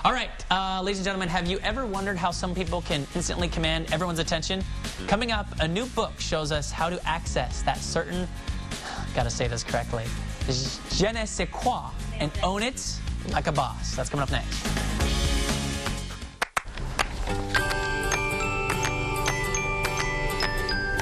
All right, ladies and gentlemen, have you ever wondered how some people can instantly command everyone's attention? Coming up, a new book shows us how to access that certain, gotta say this correctly, je ne sais quoi, and own it like a boss. That's coming up next.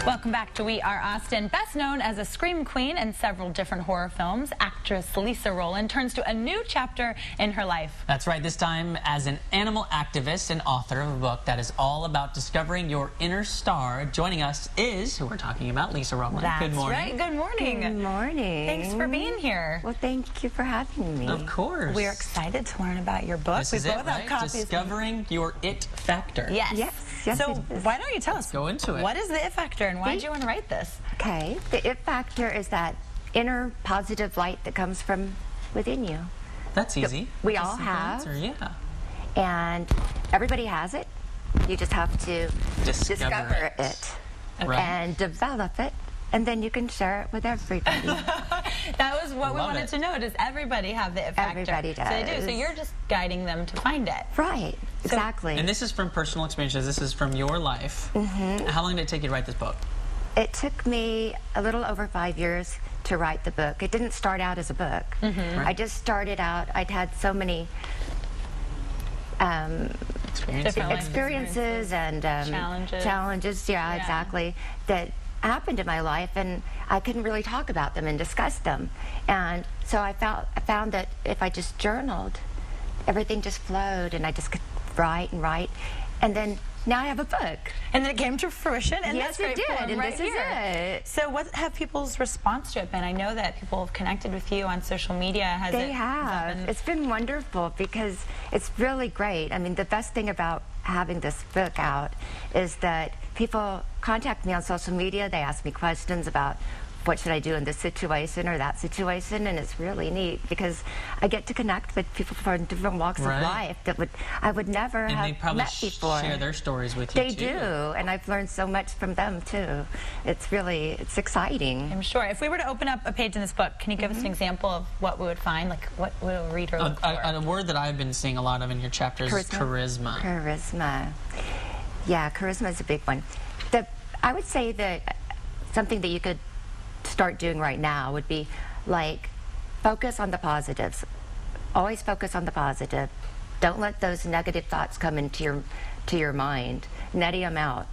Welcome back to We Are Austin. Best known as a scream queen in several different horror films, actress Leesa Rowland turns to a new chapter in her life. That's right, this time as an animal activist and author of a book that is all about discovering your inner star. Joining us is, who we're talking about, Leesa Rowland. That's Good morning. Right. Good morning. Good morning. Thanks for being here. Well, thank you for having me. Of course. We're excited to learn about your book. This is it, right? Discovering your it factor. Yes. Yes, so why don't you tell us, go into it. What is the it factor and why did you want to write this? Okay. The it factor is that inner positive light that comes from within you. That's easy. We all have. Answer, yeah. And everybody has it. You just have to discover it. Right. And develop it. And then you can share it with everybody. That was what we wanted to know. Does everybody have the it factor? Everybody does. So they do. So you're just guiding them to find it. Right. Exactly. And this is from personal experiences. This is from your life. Mm-hmm. How long did it take you to write this book? It took me a little over 5 years to write the book. It didn't start out as a book. Mm-hmm. Right. I just started out, I'd had so many experiences and challenges, yeah, exactly, that happened in my life, and I couldn't really talk about them and discuss them. And so I found that if I just journaled, everything just flowed, and I just could write and write. And then now I have a book. And then it came to fruition, and yes, it did, and right this here. is it. So what have people's response to it been? I know that people have connected with you on social media. They have. It's been wonderful because it's really great. I mean, the best thing about having this book out is that people contact me on social media. They ask me questions about what should I do in this situation or that situation, and it's really neat because I get to connect with people from different walks of life that I would never have met before. And they probably share their stories with you too. They do, and I've learned so much from them too. It's exciting. I'm sure. If we were to open up a page in this book, can you give us an example of what we would find? Like what would a reader look for? A word that I've been seeing a lot of in your chapters is charisma. Charisma. Yeah, charisma is a big one. I would say that something that you could start doing right now would be like focus on the positives. Always focus on the positive. Don't let those negative thoughts come into your mind. Nutty them out.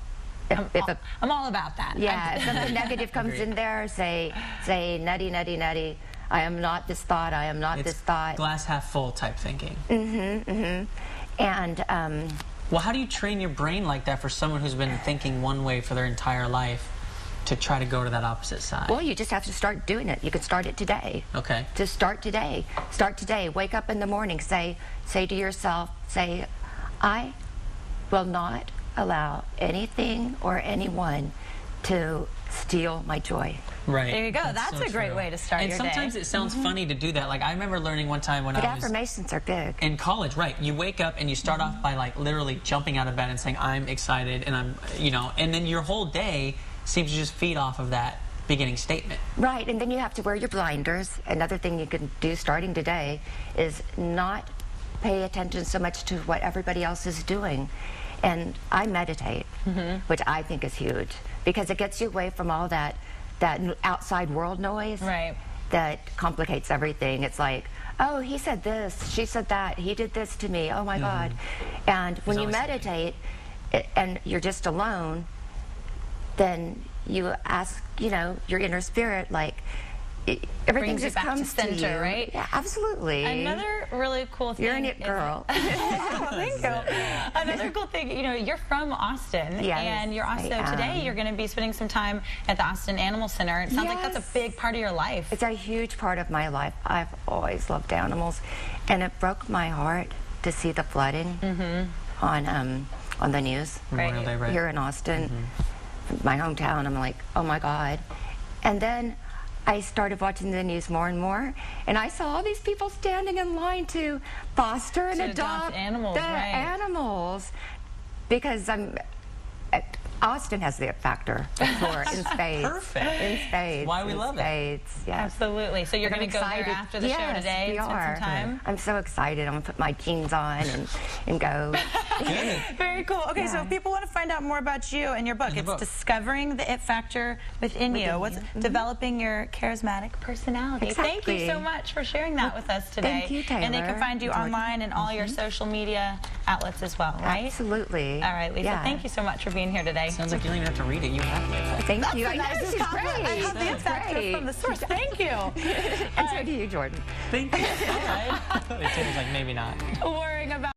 I'm all about that. Yeah, if something negative comes in there, say nutty, nutty, nutty. I am not this thought. I am not this thought. Glass half full type thinking. Mm-hmm. Mm-hmm. And well, how do you train your brain like that for someone who's been thinking one way for their entire life to try to go to that opposite side? Well, you just have to start doing it. You can start it today. Okay. Just start today. Start today. Wake up in the morning. Say to yourself, I will not allow anything or anyone to steal my joy. Right. There you go. That's a great way to start your day. And sometimes it sounds funny to do that. Like I remember learning one time when I was affirmations are good. In college, right? You wake up and you start off by like literally jumping out of bed and saying, I'm excited, and I'm, and then your whole day seems to just feed off of that beginning statement. Right, and then you have to wear your blinders. Another thing you can do starting today is not pay attention so much to what everybody else is doing. And I meditate, which I think is huge, because it gets you away from all that outside world noise that complicates everything. It's like, oh, he said this, she said that, he did this to me, oh my God. And when you meditate and you're just alone, then you ask, your inner spirit, like, everything just comes to you. Right? Yeah, absolutely. Another really cool thing. You're an it girl. Thank you. Another cool thing, you're from Austin, and you're also today you're going to be spending some time at the Austin Animal Center. It sounds like that's a big part of your life. It's a huge part of my life. I've always loved animals, and it broke my heart to see the flooding on the news here in Austin, my hometown. I'm like, oh my God. And then I started watching the news more and more, and I saw all these people standing in line to foster and adopt animals, animals, because Austin has the it factor for in spades. Perfect. In spades. Why we love it. Yes. Absolutely. So you're going to go there after the show today and spend some time? I'm so excited. I'm going to put my jeans on and go. Very cool. Okay, so if people want to find out more about you and your book, it's Discovering the It Factor Within You. What's developing your charismatic personality. Exactly. Thank you so much for sharing that with us today. Thank you, Taylor. And they can find you online and all your social media outlets as well, right? Absolutely. All right, Leesa, thank you so much for being here today. Sounds like you don't even have to read it. You have it. Thank you. I know, this is great. I have the It Factor from the source. Thank you. And so do you, Jordan. Thank you. All right. Taylor's like, maybe not. Worrying about